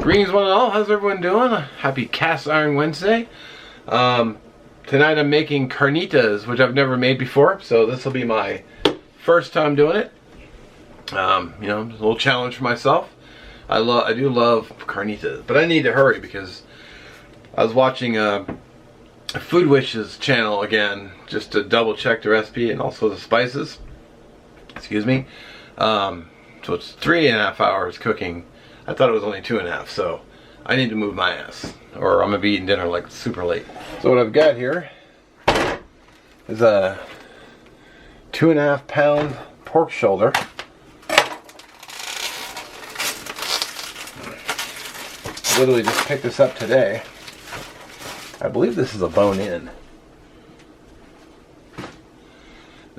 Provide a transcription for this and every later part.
Greetings one and all, how's everyone doing? Happy Cast Iron Wednesday. Tonight I'm making carnitas, which I've never made before, so this will be my first time doing it. You know, a little challenge for myself. I do love carnitas, but I need to hurry because I was watching Food Wish's channel again, just to double check the recipe and also the spices. Excuse me. So it's 3.5 hours cooking. I thought it was only 2.5, so I need to move my ass, or I'm gonna be eating dinner like super late. So what I've got here is a 2.5 pound pork shoulder. Literally just picked this up today. I believe this is a bone-in.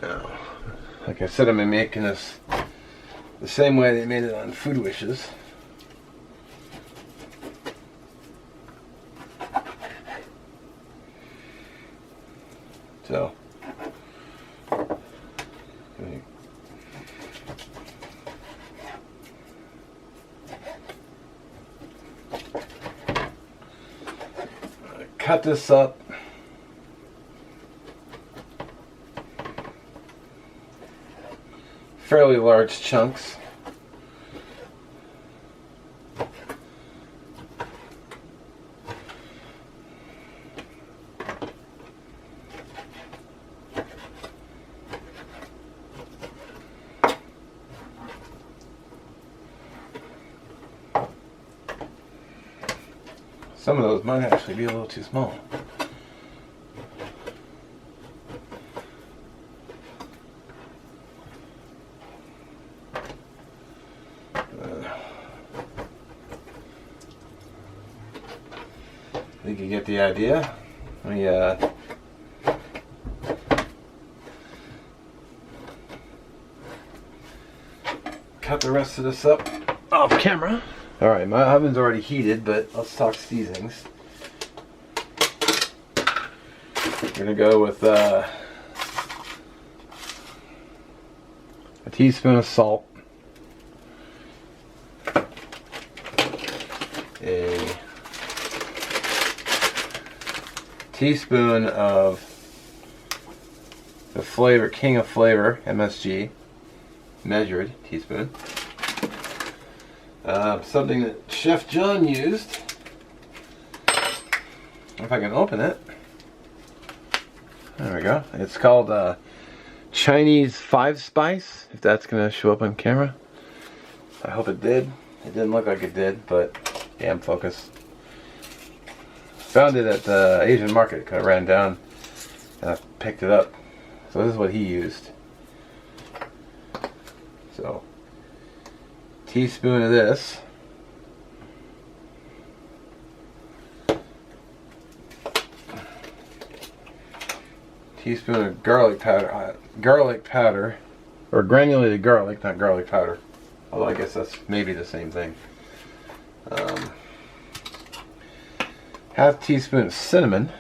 Now, like I said, I'm making this the same way they made it on Food Wishes. So, cut this up. Fairly large chunks. Some of those might actually be a little too small. I think you get the idea. We cut the rest of this up off camera. Alright, my oven's already heated, but let's talk seasonings. We're gonna go with a teaspoon of salt, a teaspoon of the flavor, King of Flavor, MSG, measured teaspoon. Something that Chef John used. If I can open it. There we go. It's called Chinese 5-spice, if that's going to show up on camera. I hope it did. It didn't look like it did, but damn focus. Found it at the Asian market. Kind of ran down and I picked it up. So this is what he used. So, teaspoon of this. Teaspoon of garlic powder, or granulated garlic, not garlic powder. Although I guess that's maybe the same thing. Half teaspoon of cinnamon.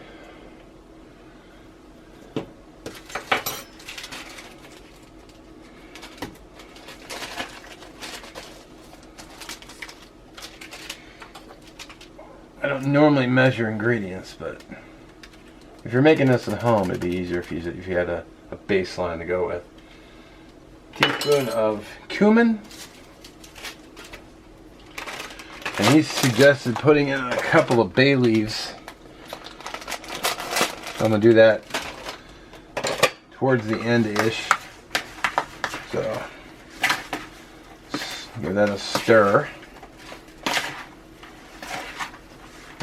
I don't normally measure ingredients, but if you're making this at home, it'd be easier if you had a baseline to go with. Teaspoon of cumin. And he suggested putting in a couple of bay leaves. So I'm going to do that towards the end-ish. So, give that a stir.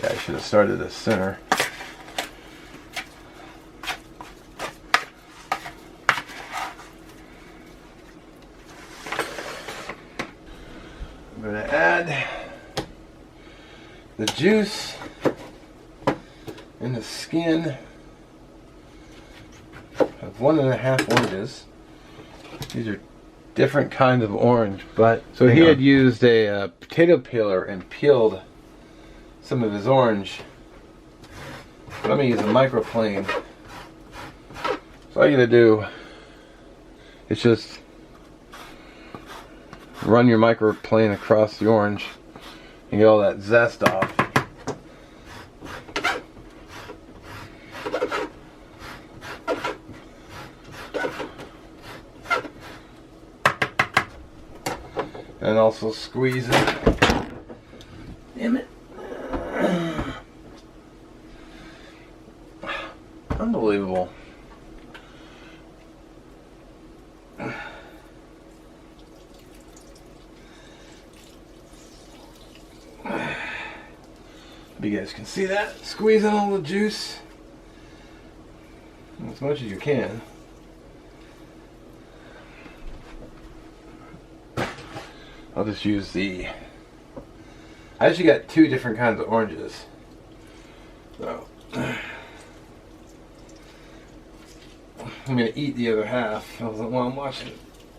Yeah, I should have started this sooner. I'm going to add the juice and the skin of 1.5 oranges. These are different kinds of orange, but so he had used a potato peeler and peeled some of his orange. But I'm going to use a microplane. So all you got to do is just run your microplane across the orange and get all that zest off. And also squeeze it. Damn it. Unbelievable. Hope you guys can see that. Squeeze in all the juice as much as you can. I'll just use I actually got 2 different kinds of oranges. So I'm gonna eat the other half while I'm watching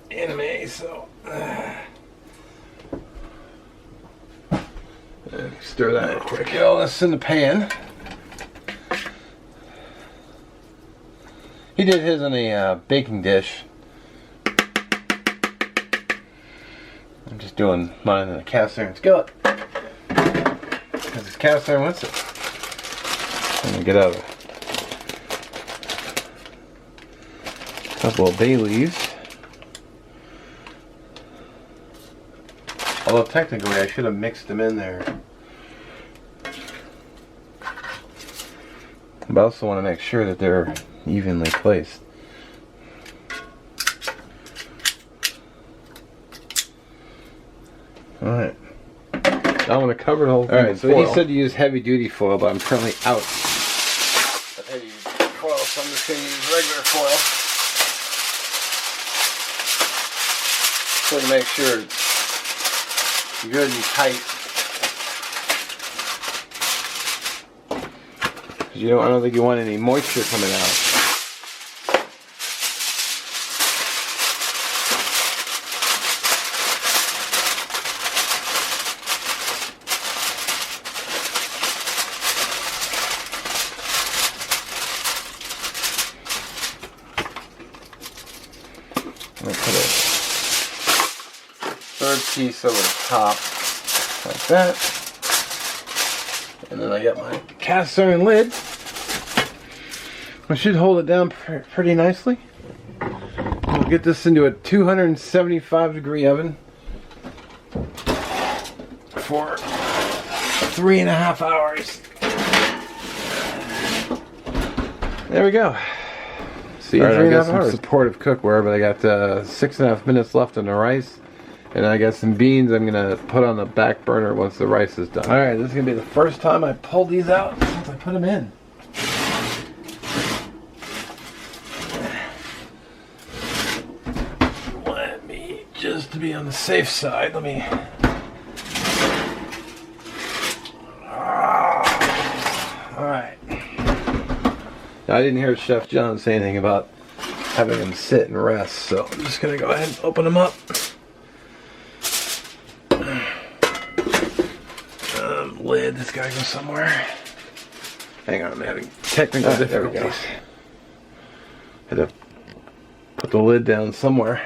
anime, so stir that real quick. Get all this in the pan. He did his in a baking dish. I'm just doing mine in a cast iron skillet. Because it's cast iron, what's it? I'm gonna get out a couple of bay leaves. Although technically I should have mixed them in there. But I also want to make sure that they're evenly placed. Alright. Now I'm going to cover the whole thing with foil. He said to use heavy duty foil, but I'm currently out of heavy duty foil, so I'm just going to use regular foil. So to make sure it's good and tight. Because I don't think you want any moisture coming out. I'm going to put a third piece over the top, like that. And then I got my cast iron lid. I should hold it down pretty nicely. We'll get this into a 275-degree oven for 3.5 hours. There we go. See, right, I got some supportive cookware, but I got 6.5 minutes left on the rice. And I got some beans I'm going to put on the back burner once the rice is done. Alright, this is going to be the first time I pulled these out since I put them in. Let me, just to be on the safe side, let me... Alright. Now, I didn't hear Chef John say anything about having them sit and rest, so I'm just going to go ahead and open them up. Lid, this guy goes somewhere. Hang on, I'm having technical difficulties. Had to put the lid down somewhere.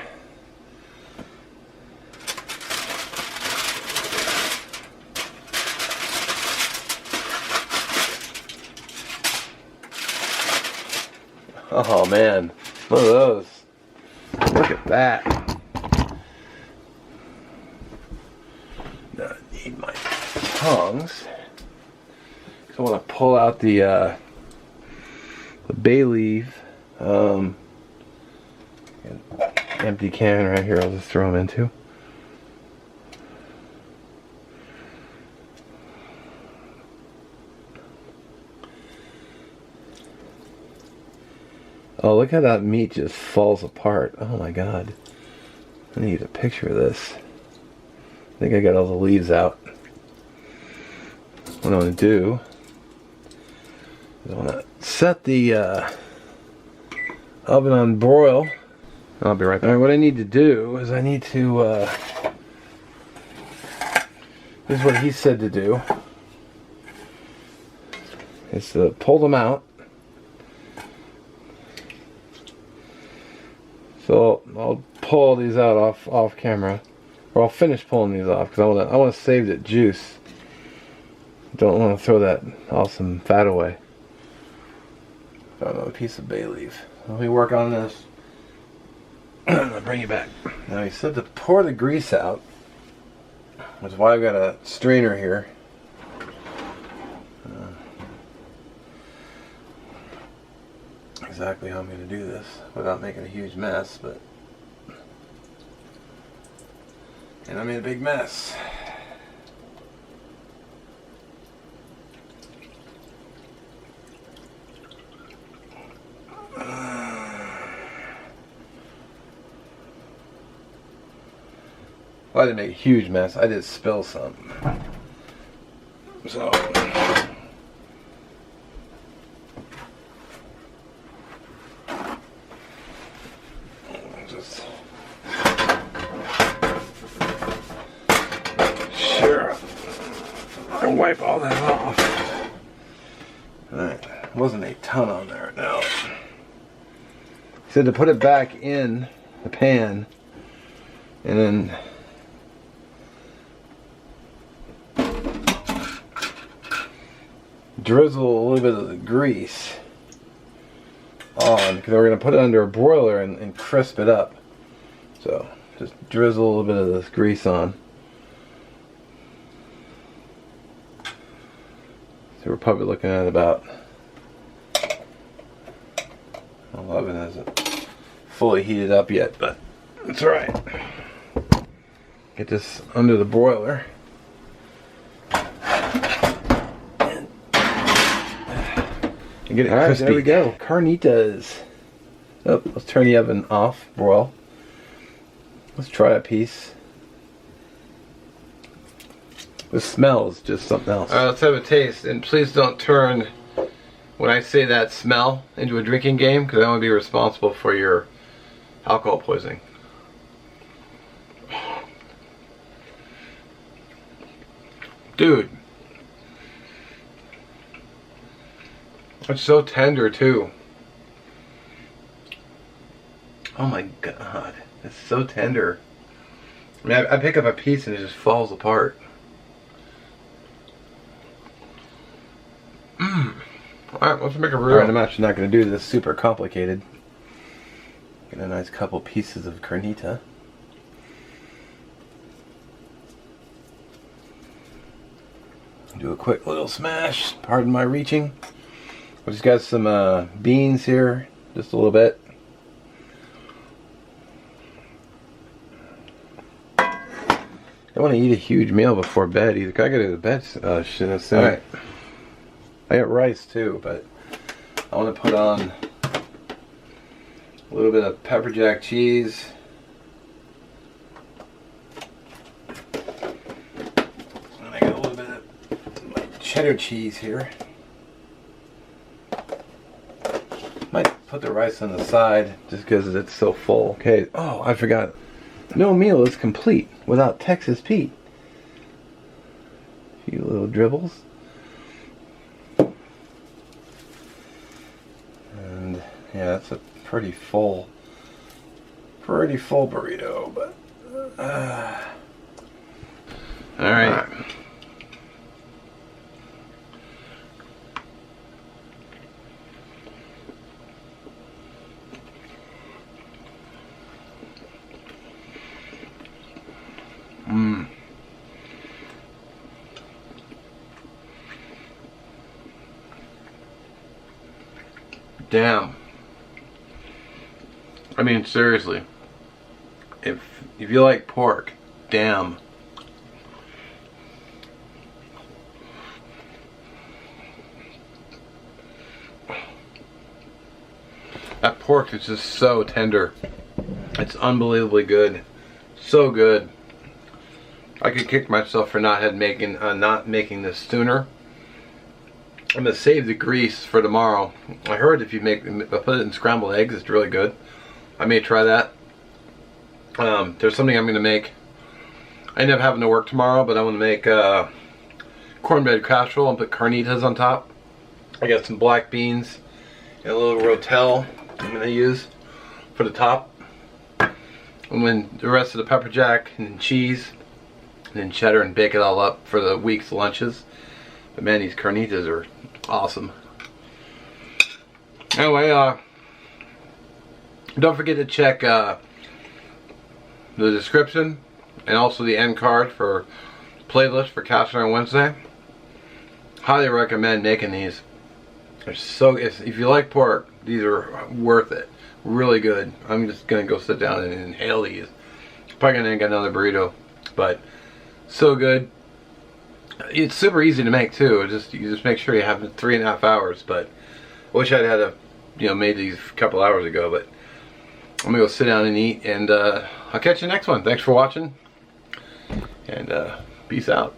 Oh man, look at those. Look at that. Now I need my tongs. I want to pull out the bay leaf. Empty can right here. I'll just throw them into. Oh, look how that meat just falls apart. Oh my god. I need a picture of this. I think I got all the leaves out. What I want to do is I want to set the oven on broil. I'll be right back. Alright, what I need to do is I need to this is what he said to do, is to pull them out. So I'll pull these out off camera, or I'll finish pulling these off because I want to save the juice. Don't want to throw that awesome fat away. Found another piece of bay leaf. Let me work on this. I'll bring you back. Now he said to pour the grease out, which is why I've got a strainer here. Exactly how I'm going to do this without making a huge mess, but and I made a big mess. Well, I didn't make a huge mess. I did spill some. So just sure and wipe all that off. Alright, wasn't a ton on there. No. He said to put it back in the pan and then drizzle a little bit of the grease on, because we're going to put it under a broiler and crisp it up. So just drizzle a little bit of this grease on. So we're probably looking at about 11. Isn't fully heated up yet, but it's alright. Get this under the broiler. Get it crispy. There we go. Carnitas. Oh, let's turn the oven off. Broil. Let's try a piece. The smell is just something else. Let's have a taste. And please don't turn, when I say that smell, into a drinking game, because I want to be responsible for your alcohol poisoning. Dude. It's so tender too. Oh my god, it's so tender. I mean, I pick up a piece and it just falls apart. Alright, let's make a real. Alright, I'm actually not going to do this super complicated. Get a nice couple pieces of carnita. Do a quick little smash. Pardon my reaching. We just got some beans here, just a little bit. I don't want to eat a huge meal before bed either. I gotta go to bed soon. Alright. I got rice too, but I want to put on a little bit of pepper jack cheese. And I got a little bit of cheddar cheese here. Might put the rice on the side just because it's so full. Okay, oh, I forgot. No meal is complete without Texas Pete. A few little dribbles. And yeah, that's a pretty full burrito, but all right. Damn. I mean, seriously. If you like pork, damn. That pork is just so tender. It's unbelievably good. So good. I could kick myself for not making this sooner. I'm gonna save the grease for tomorrow. I heard if you put it in scrambled eggs, it's really good. I may try that. There's something I'm gonna make. I end up having to work tomorrow, but I want to make cornbread casserole and put carnitas on top. I got some black beans and a little rotel I'm gonna use for the top. And then the rest of the pepper jack and cheese and then cheddar, and bake it all up for the week's lunches. But man, these carnitas are awesome. Anyway, don't forget to check the description and also the end card for playlist for Cast Iron Wednesday. Highly recommend making these. They're so, if you like pork, these are worth it. Really good. I'm just gonna go sit down and inhale these. Probably gonna get another burrito, but so good. It's super easy to make too. You just make sure you have 3.5 hours. But I wish I'd had made these a couple hours ago. But I'm gonna go sit down and eat, and I'll catch you next one. Thanks for watching, and peace out.